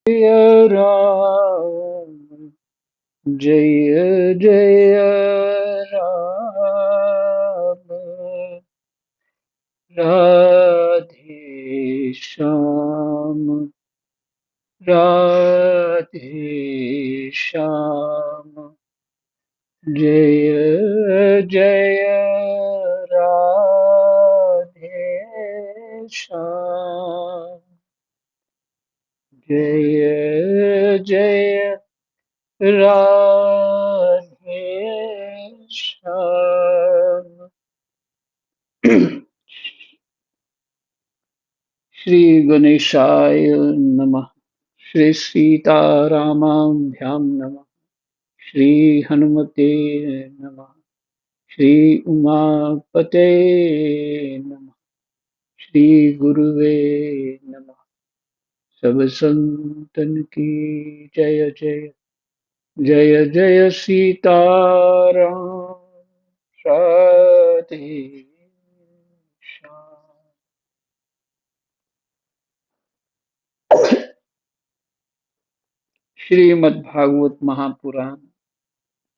जय राम, जय जय राम, राधे श्याम, राधे श्याम, जय जय राधे श्याम, जय जय राधे श्याम। श्री गणेशाय नमः। श्री सीतारामाभ्यां नमः। श्री हनुमते नमः। श्री उमापते नमः। श्री गुरुवे नमः। सब संतन की जय जय। जय जय सीताराम, राधे श्याम। श्रीमद्भागवत महापुराण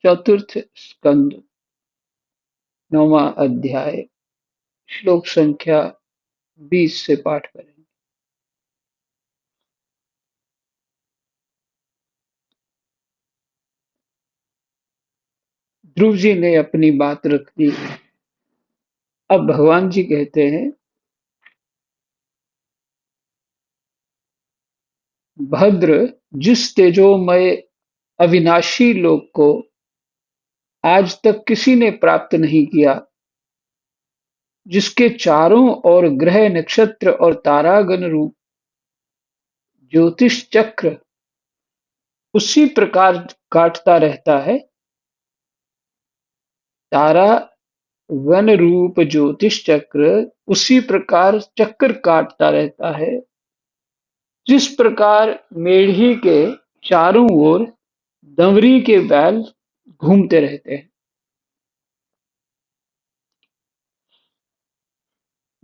चतुर्थ स्कंद, 9वां अध्याय, श्लोक संख्या 20 से पाठ करेंगे। ध्रुव जी ने अपनी बात रख दी। अब भगवान जी कहते हैं, भद्र, जिस तेजोमय अविनाशी लोक को आज तक किसी ने प्राप्त नहीं किया, जिसके चारों ओर ग्रह नक्षत्र और तारागण रूप ज्योतिष चक्र उसी प्रकार काटता रहता है, तारा गण रूप ज्योतिष चक्र उसी प्रकार चक्र काटता रहता है, जिस प्रकार मेढ़ी के चारों ओर दंवरी के बैल घूमते रहते हैं।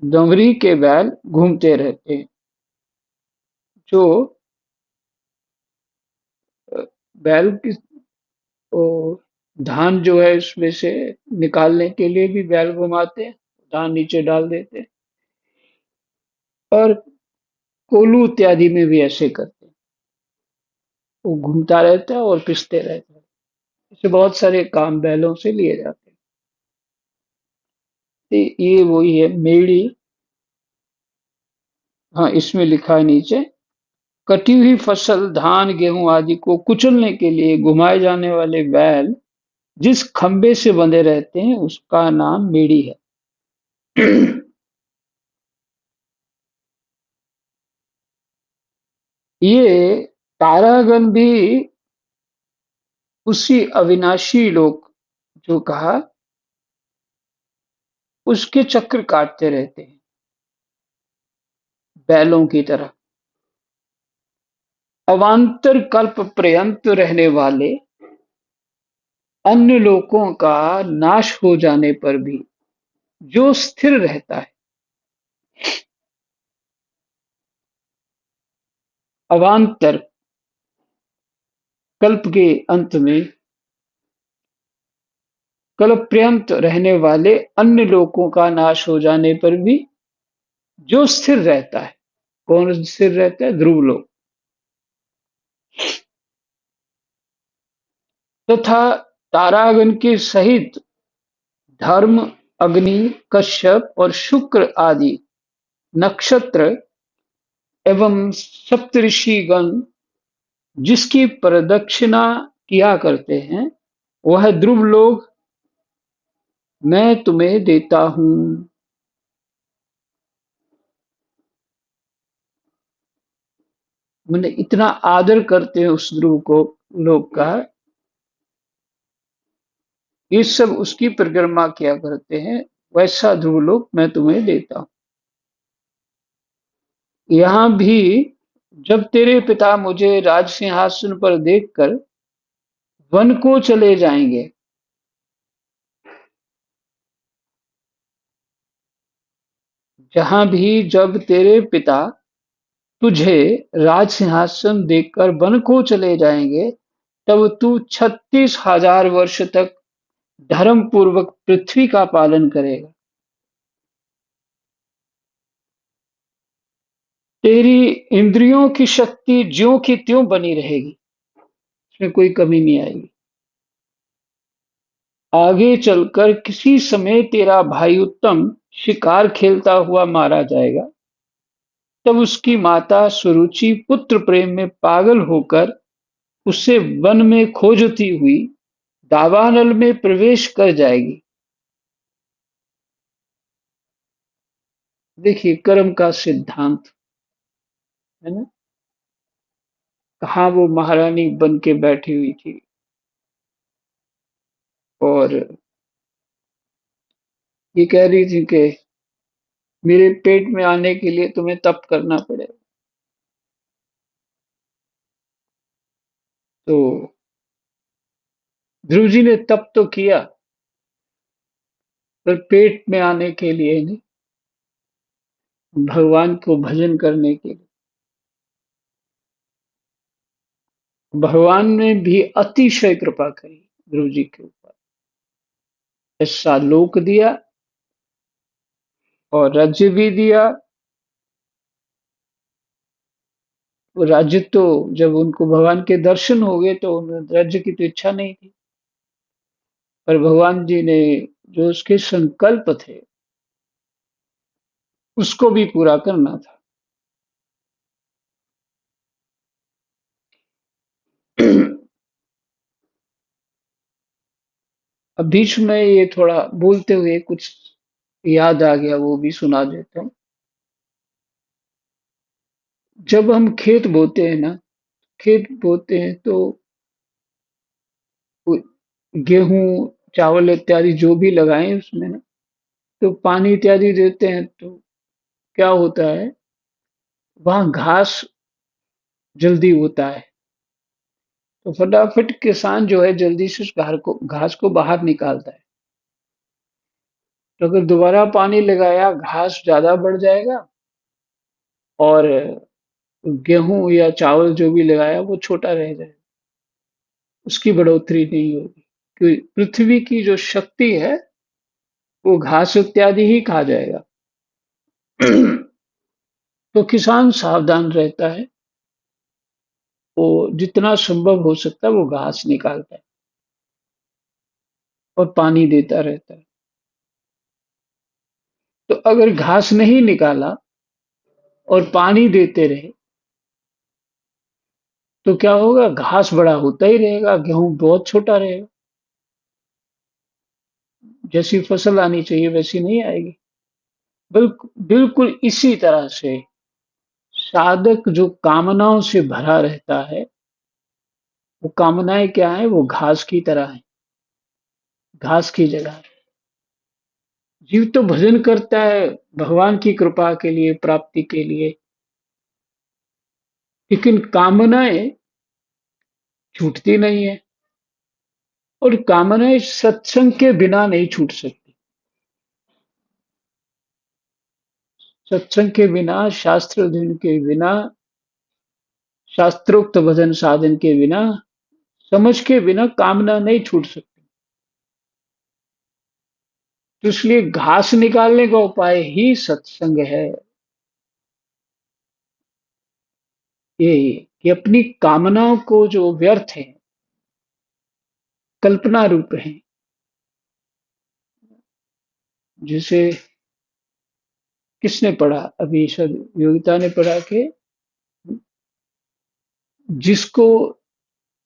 दंवरी के बैल घूमते रहते हैं। जो बैल की ओ, धान जो है उसमें से निकालने के लिए भी बैल घुमाते हैं, धान नीचे डाल देते हैं। और कोल्हू इत्यादि में भी ऐसे करते हैं, वो घूमता रहता है और पिसते रहता है। इससे बहुत सारे काम बैलों से लिए जाते हैं। ये वही है मेढ़ी। हाँ, इसमें लिखा है नीचे, कटी हुई फसल धान गेहूं आदि को कुचलने के लिए घुमाए जाने वाले बैल जिस खंबे से बंधे रहते हैं उसका नाम मेढ़ी है। ये तारागण भी उसी अविनाशी लोक जो कहा उसके चक्र काटते रहते हैं, बैलों की तरह। अवान्तर कल्प पर्यंत रहने वाले अन्य लोकों का नाश हो जाने पर भी जो स्थिर रहता है, अवान्तर कल्प के अंत में कल्पपर्यंत रहने वाले अन्य लोकों का नाश हो जाने पर भी जो स्थिर रहता है, कौन स्थिर रहता है? ध्रुव लोक। तथा तारागण के सहित धर्म, अग्नि, कश्यप और शुक्र आदि नक्षत्र एवं सप्तऋषिगण जिसकी प्रदक्षिणा किया करते हैं, वह ध्रुव लोक मैं तुम्हें देता हूं। मैंने इतना आदर करते हैं उस ध्रुव को लोक का, ये सब उसकी परिक्रमा किया करते हैं, वैसा ध्रुव लोक मैं तुम्हें देता हूं। यहां भी जब तेरे पिता मुझे राज सिंहासन पर देखकर वन को चले जाएंगे, जहां भी जब तेरे पिता तुझे राज सिंहासन देकर वन को चले जाएंगे, तब तू 36,000 वर्ष तक धर्म पूर्वक पृथ्वी का पालन करेगा। तेरी इंद्रियों की शक्ति ज्यों की त्यों बनी रहेगी, इसमें कोई कमी नहीं आएगी। आगे चलकर किसी समय तेरा भाई उत्तम शिकार खेलता हुआ मारा जाएगा, तब उसकी माता सुरुचि पुत्र प्रेम में पागल होकर उसे वन में खोजती हुई दावानल में प्रवेश कर जाएगी। देखिए कर्म का सिद्धांत है ना। कहाँ वो महारानी बन के बैठी हुई थी और ये कह रही थी कि मेरे पेट में आने के लिए तुम्हें तप करना पड़ेगा। तो ध्रुव जी ने तप तो किया, पर पेट में आने के लिए नहीं, भगवान को भजन करने के लिए। भगवान ने भी अतिशय कृपा करी ध्रुव जी के ऊपर, ऐसा लोक दिया और राज्य भी दिया। वो राज्य तो जब उनको भगवान के दर्शन हो गए तो उन्हें राज्य की तो इच्छा नहीं थी, पर भगवान जी ने जो उसके संकल्प थे उसको भी पूरा करना था। अब बीच में ये थोड़ा बोलते हुए कुछ याद आ गया, वो भी सुना देता हूँ। जब हम खेत बोते हैं ना, खेत बोते हैं तो गेहूं चावल इत्यादि जो भी लगाएं उसमें ना, तो पानी इत्यादि देते हैं तो क्या होता है, वहां घास जल्दी होता है। तो फटाफट किसान जो है जल्दी से उस घास को बाहर निकालता है। तो अगर दोबारा पानी लगाया घास ज्यादा बढ़ जाएगा और गेहूं या चावल जो भी लगाया वो छोटा रह जाएगा, उसकी बढ़ोतरी नहीं होगी। क्योंकि पृथ्वी की जो शक्ति है वो घास इत्यादि ही खा जाएगा। तो किसान सावधान रहता है, वो जितना संभव हो सकता है वो घास निकालता है और पानी देता रहता है। तो अगर घास नहीं निकाला और पानी देते रहे तो क्या होगा, घास बड़ा होता ही रहेगा, गेहूं बहुत छोटा रहेगा। जैसी फसल आनी चाहिए वैसी नहीं आएगी। बिल्कुल बिल्कुल इसी तरह से साधक जो कामनाओं से भरा रहता है, वो कामनाएं क्या है, वो घास की तरह है, घास की जगह है। जीव तो भजन करता है भगवान की कृपा के लिए, प्राप्ति के लिए, लेकिन कामनाएं छूटती नहीं है। और कामनाएं सत्संग के बिना नहीं छूट सकती। सत्संग के बिना, शास्त्र अध्ययन के बिना, शास्त्रोक्त भजन साधन के बिना, समझ के बिना कामना नहीं छूट सकती। तो इसलिए घास निकालने का उपाय ही सत्संग है। ये कि अपनी कामनाओं को जो व्यर्थ है, कल्पना रूप है, जिसे किसने पढ़ा अभी, सद योगिता ने पढ़ा कि जिसको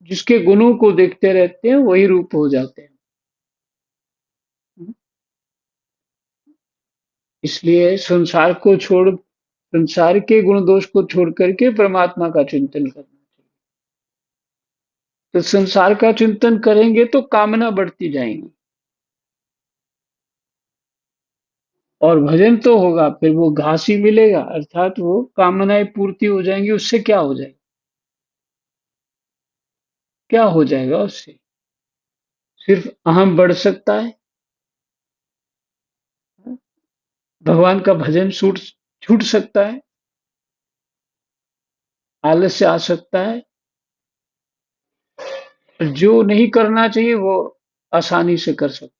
जिसके गुणों को देखते रहते हैं वही रूप हो जाते हैं। इसलिए संसार के गुण दोष को छोड़ करके परमात्मा का चिंतन करना चाहिए। तो संसार का चिंतन करेंगे तो कामना बढ़ती जाएंगी और भजन तो होगा, फिर वो घास ही मिलेगा, अर्थात वो कामनाएं पूर्ति हो जाएंगी। उससे क्या हो जाएगा, क्या हो जाएगा उससे, सिर्फ अहम बढ़ सकता है। भगवान का भजन छूट छूट सकता है। आलस्य आ सकता है। जो नहीं करना चाहिए वो आसानी से कर सकते हैं।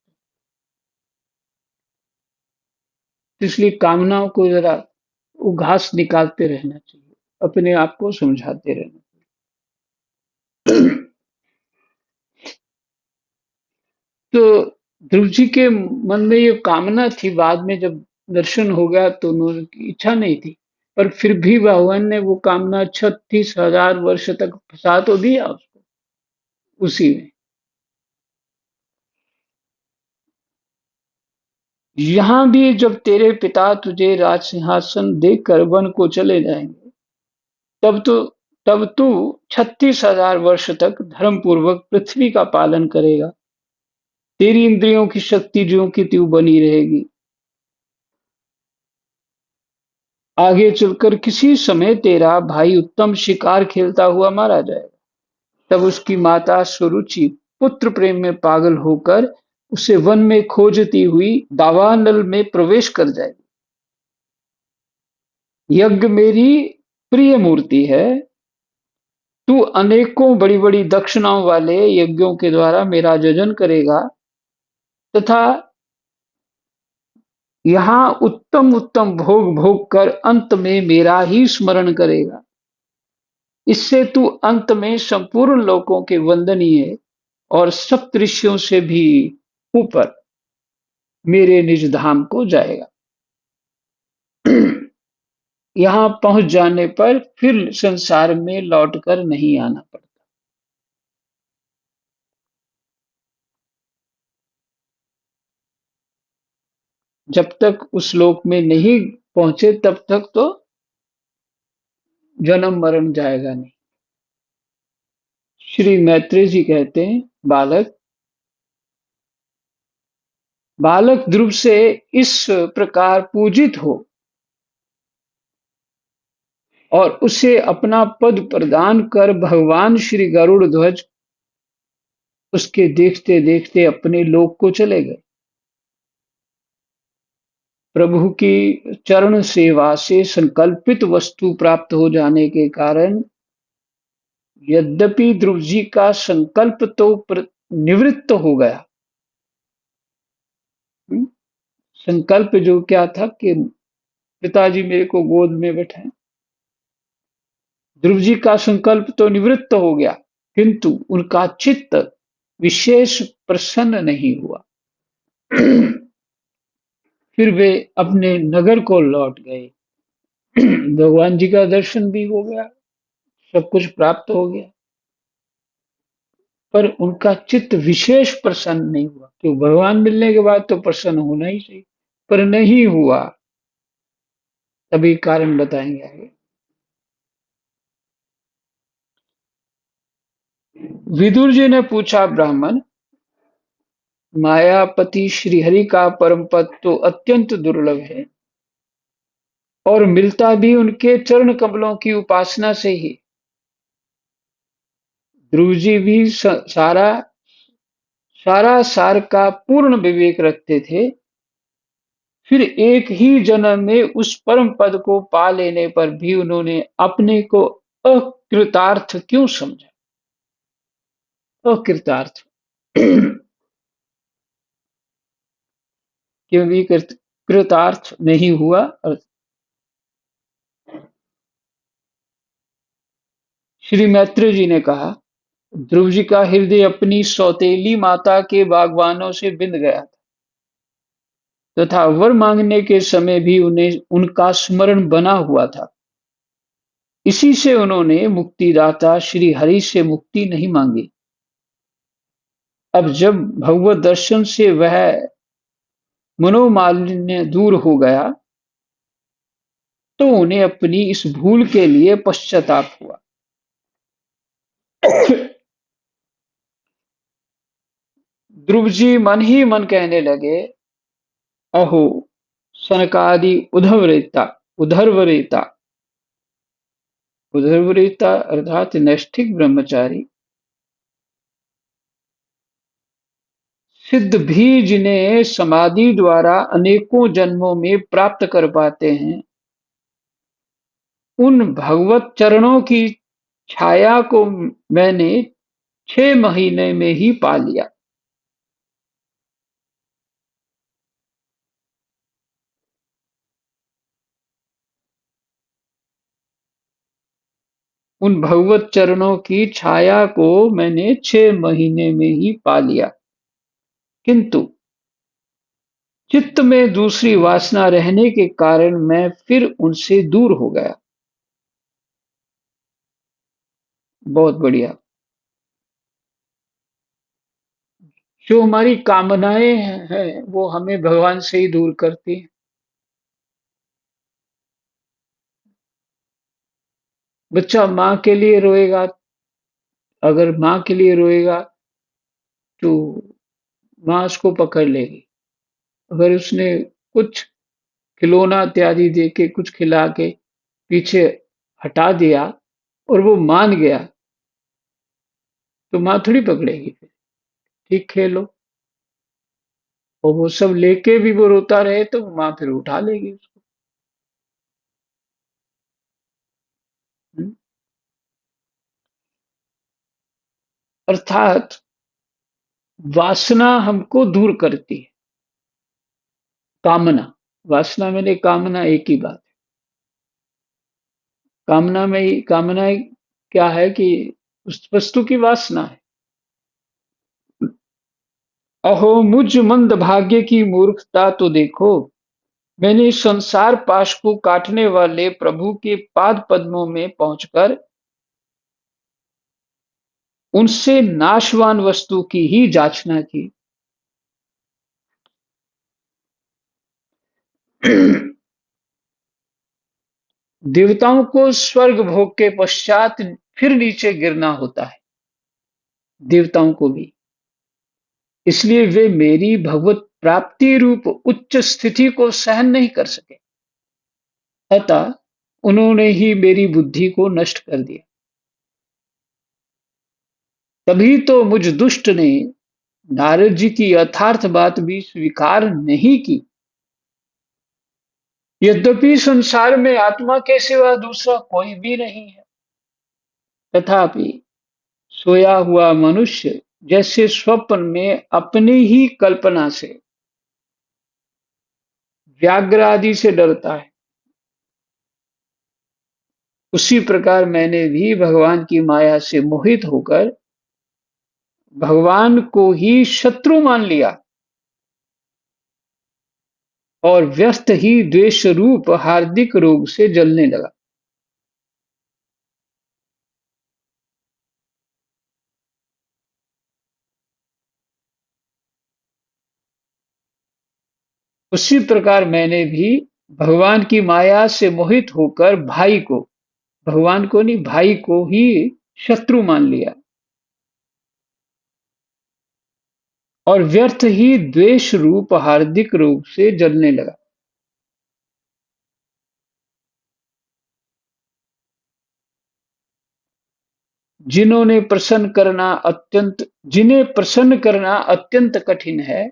इसलिए कामनाओं को जरा वो घास निकालते रहना चाहिए, अपने आप को समझाते रहना चाहिए। तो ध्रुव जी के मन में ये कामना थी, बाद में जब दर्शन हो गया तो उनकी इच्छा नहीं थी, पर फिर भी भगवान ने वो कामना 36,000 वर्ष तक फंसा तो दिया उसको उसी में। यहाँ भी जब तेरे पिता तुझे राज सिंहासन देकर वन को चले जाएंगे, तब तो तब तू 36,000 वर्ष तक धर्म पूर्वक पृथ्वी का पालन करेगा। तेरी इंद्रियों की शक्ति ज्यों की त्यों बनी रहेगी। आगे चलकर किसी समय तेरा भाई उत्तम शिकार खेलता हुआ मारा जाएगा। तब उसकी माता सुरुचि पुत्र प्रेम में पागल होकर उसे वन में खोजती हुई दावानल में प्रवेश कर जाएगी। यज्ञ मेरी प्रिय मूर्ति है। तू अनेकों बड़ी बड़ी दक्षिणाओं वाले यज्ञों के द्वारा मेरा यजन करेगा तथा यहाँ उत्तम उत्तम भोग भोग कर अंत में मेरा ही स्मरण करेगा। इससे तू अंत में संपूर्ण लोकों के वंदनीय और सप्तऋषियों से भी ऊपर मेरे निज धाम को जाएगा। यहाँ पहुंच जाने पर फिर संसार में लौटकर नहीं आना पड़ता। जब तक उस लोक में नहीं पहुंचे तब तक तो जन्म मरण जाएगा नहीं। श्री मैत्रेय जी कहते हैं, बालक बालक ध्रुव से इस प्रकार पूजित हो और उसे अपना पद प्रदान कर भगवान श्री गरुड़ ध्वज उसके देखते देखते अपने लोक को चले गए। प्रभु की चरण सेवा से संकल्पित वस्तु प्राप्त हो जाने के कारण यद्यपि ध्रुव जी का संकल्प तो निवृत्त हो गया। हम्म, संकल्प जो क्या था कि पिताजी मेरे को गोद में बैठाएं, ध्रुव जी का संकल्प तो निवृत्त हो गया, किंतु उनका चित्त विशेष प्रसन्न नहीं हुआ। फिर वे अपने नगर को लौट गए। भगवान जी का दर्शन भी हो गया, सब कुछ प्राप्त हो गया, पर उनका चित्त विशेष प्रसन्न नहीं हुआ। क्यों? भगवान मिलने के बाद तो प्रसन्न होना ही चाहिए, पर नहीं हुआ। तभी कारण बताएंगे आगे। विदुर जी ने पूछा, ब्राह्मण, मायापति श्रीहरि का परम पद तो अत्यंत दुर्लभ है और मिलता भी उनके चरण कमलों की उपासना से ही। ध्रुव जी भी सारा सारा सार का पूर्ण विवेक रखते थे, फिर एक ही जन्म में उस परम पद को पा लेने पर भी उन्होंने अपने को अकृतार्थ क्यों समझा? अकृतार्थ क्यों भी कृतार्थ नहीं हुआ? श्री मैत्रेय जी ने कहा, ध्रुव जी का हृदय अपनी सौतेली माता के बागवानों से बिंद गया था तथा वर मांगने के समय भी उन्हें उनका स्मरण बना हुआ था। इसी से उन्होंने मुक्तिदाता श्री हरि से मुक्ति नहीं मांगी। अब जब भगवत दर्शन से वह मनोमालिन्य दूर हो गया तो उन्हें अपनी इस भूल के लिए पश्चाताप हुआ। ध्रुव जी मन ही मन कहने लगे, अहो सनकादि उधर्वरेता उधर्वरेता अर्थात नैष्ठिक ब्रह्मचारी सिद्ध भी जिन्हें समाधि द्वारा अनेकों जन्मों में प्राप्त कर पाते हैं, उन भगवत चरणों की छाया को मैंने 6 महीने में ही पा लिया। उन भगवत चरणों की छाया को मैंने 6 महीने में ही पा लिया, किंतु चित्त में दूसरी वासना रहने के कारण मैं फिर उनसे दूर हो गया। बहुत बढ़िया। जो हमारी कामनाएं हैं वो हमें भगवान से ही दूर करती हैं। बच्चा माँ के लिए रोएगा, अगर माँ के लिए रोएगा तो माँ उसको पकड़ लेगी। अगर उसने कुछ खिलौना इत्यादि दे के, कुछ खिला के पीछे हटा दिया और वो मान गया, तो माँ थोड़ी पकड़ेगी फिर। ठीक, खेलो। और वो सब लेके भी वो रोता रहे तो माँ फिर उठा लेगी उसको। हम्म? अर्थात वासना हमको दूर करती है। कामना, वासना मैंने कामना एक ही बात। कामना में ही, कामना क्या है कि उस वस्तु की वासना है। अहो मुझ मंद भाग्य की मूर्खता तो देखो, मैंने इस संसार पाश को काटने वाले प्रभु के पाद पद्मों में पहुंचकर उनसे नाशवान वस्तु की ही जांचना की। देवताओं को स्वर्ग भोग के पश्चात फिर नीचे गिरना होता है, देवताओं को भी। इसलिए वे मेरी भगवत प्राप्ति रूप उच्च स्थिति को सहन नहीं कर सके, अतः उन्होंने ही मेरी बुद्धि को नष्ट कर दिया। तभी तो मुझ दुष्ट ने नारद जी की यथार्थ बात भी स्वीकार नहीं की। यद्यपि संसार में आत्मा के सिवा दूसरा कोई भी नहीं है, तथापि सोया हुआ मनुष्य जैसे स्वप्न में अपनी ही कल्पना से व्याघ्र आदि से डरता है, उसी प्रकार मैंने भी भगवान की माया से मोहित होकर भगवान को ही शत्रु मान लिया और व्यस्त ही द्वेष रूप हार्दिक रोग से जलने लगा। उसी प्रकार मैंने भी भगवान की माया से मोहित होकर भाई को, भगवान को नहीं, भाई को ही शत्रु मान लिया और व्यर्थ ही द्वेष रूप हार्दिक रोग से जलने लगा। जिन्हें प्रसन्न करना अत्यंत कठिन है,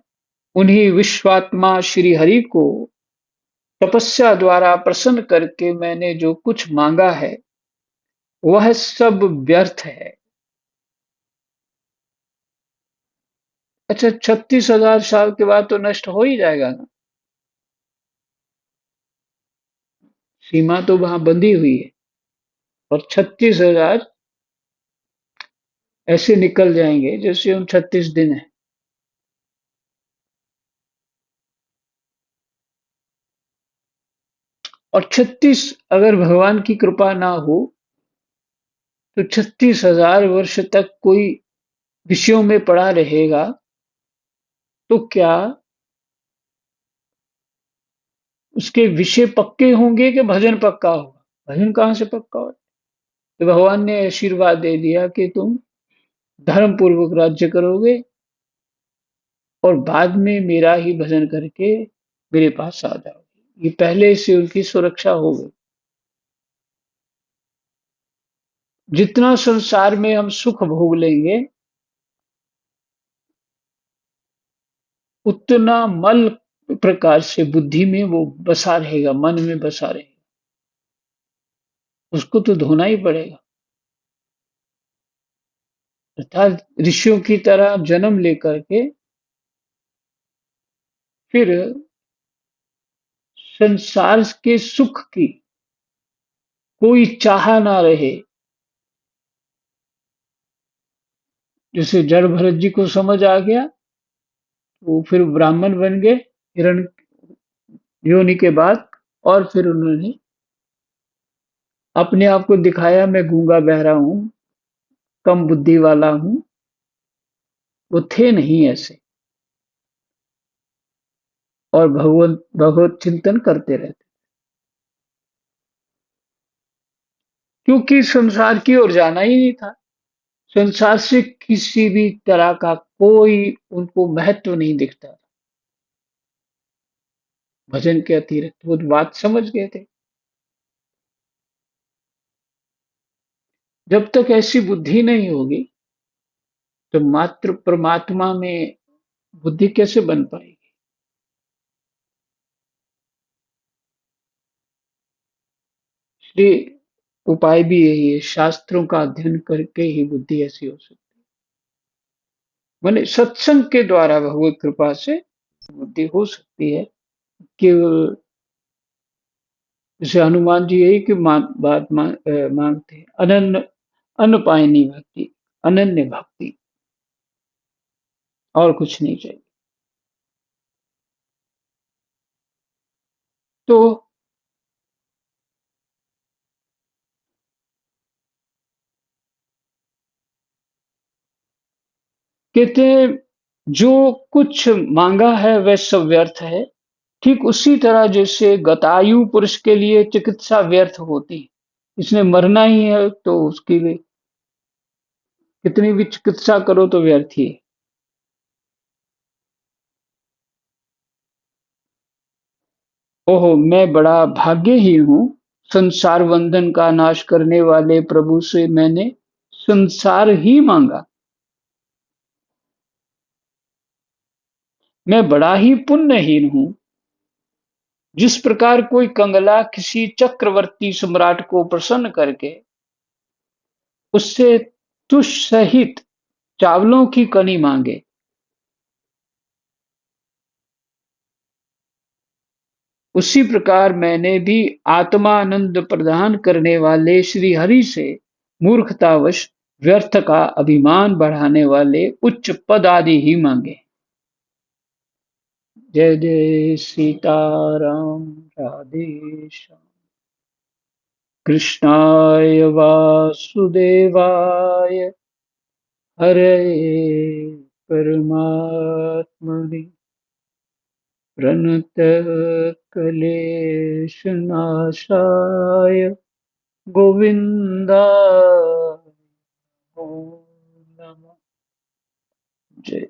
उन्हीं विश्वात्मा श्री हरि को तपस्या द्वारा प्रसन्न करके मैंने जो कुछ मांगा है वह सब व्यर्थ है। अच्छा, 36,000 साल के बाद तो नष्ट हो ही जाएगा ना। सीमा तो वहां बंधी हुई है और 36,000 ऐसे निकल जाएंगे जैसे उन 36 दिन है। और 36, अगर भगवान की कृपा ना हो तो 36,000 वर्ष तक कोई विषयों में पड़ा रहेगा, तो क्या उसके विषय पक्के होंगे कि भजन पक्का होगा? भजन कहाँ से पक्का होगा? तो भगवान ने आशीर्वाद दे दिया कि तुम धर्म पूर्वक राज्य करोगे और बाद में मेरा ही भजन करके मेरे पास आ जाओगे। ये पहले से उनकी सुरक्षा हो गई। जितना संसार में हम सुख भोग लेंगे उतना मल प्रकार से बुद्धि में वो बसा रहेगा, मन में बसा रहेगा। उसको तो धोना ही पड़ेगा। अर्थात ऋषियों की तरह जन्म लेकर के फिर संसार के सुख की कोई चाह ना रहे। जैसे जड़ भरत जी को समझ आ गया, वो फिर ब्राह्मण बन गए हिरण योनि के बाद, और फिर उन्होंने अपने आप को दिखाया, मैं गूंगा बहरा हूँ, कम बुद्धि वाला हूँ। वो थे नहीं ऐसे, और भगवत भगवत चिंतन करते रहते, क्योंकि संसार की ओर जाना ही नहीं था। संसार से किसी भी तरह का कोई उनको महत्व नहीं दिखता। भजन के अतिरिक्त वो बात समझ गए थे। जब तक ऐसी बुद्धि नहीं होगी, तो मात्र परमात्मा में बुद्धि कैसे बन पाएगी? इसलिए उपाय भी यही है, शास्त्रों का अध्ययन करके ही बुद्धि ऐसी हो सकती है। माने सत्संग के द्वारा भगवत कृपा से बुद्धि हो सकती है। केवल जैसे हनुमान जी यही की मांगते हैं, अनन्य अनपायनी भक्ति, अनन्य भक्ति, और कुछ नहीं चाहिए। तो कहते हैं, जो कुछ मांगा है वह सब व्यर्थ है। ठीक उसी तरह जैसे गतायु पुरुष के लिए चिकित्सा व्यर्थ होती है, इसने मरना ही है तो उसके लिए कितनी भी चिकित्सा करो तो व्यर्थ ही है। ओहो, मैं बड़ा भाग्यहीन हूँ, संसार बंधन का नाश करने वाले प्रभु से मैंने संसार ही मांगा। मैं बड़ा ही पुण्यहीन हूँ। जिस प्रकार कोई कंगला किसी चक्रवर्ती सम्राट को प्रसन्न करके उससे तुष सहित चावलों की कनी मांगे, उसी प्रकार मैंने भी आत्मानंद प्रदान करने वाले श्री हरि से मूर्खतावश व्यर्थ का अभिमान बढ़ाने वाले उच्च पद आदि ही मांगे। जय जय सीताराम, राधे श्याम, कृष्णाय वासुदेवाय, हरे परमात्मने, प्रणतक्लेशनाशाय गोविन्दाय नमः। जय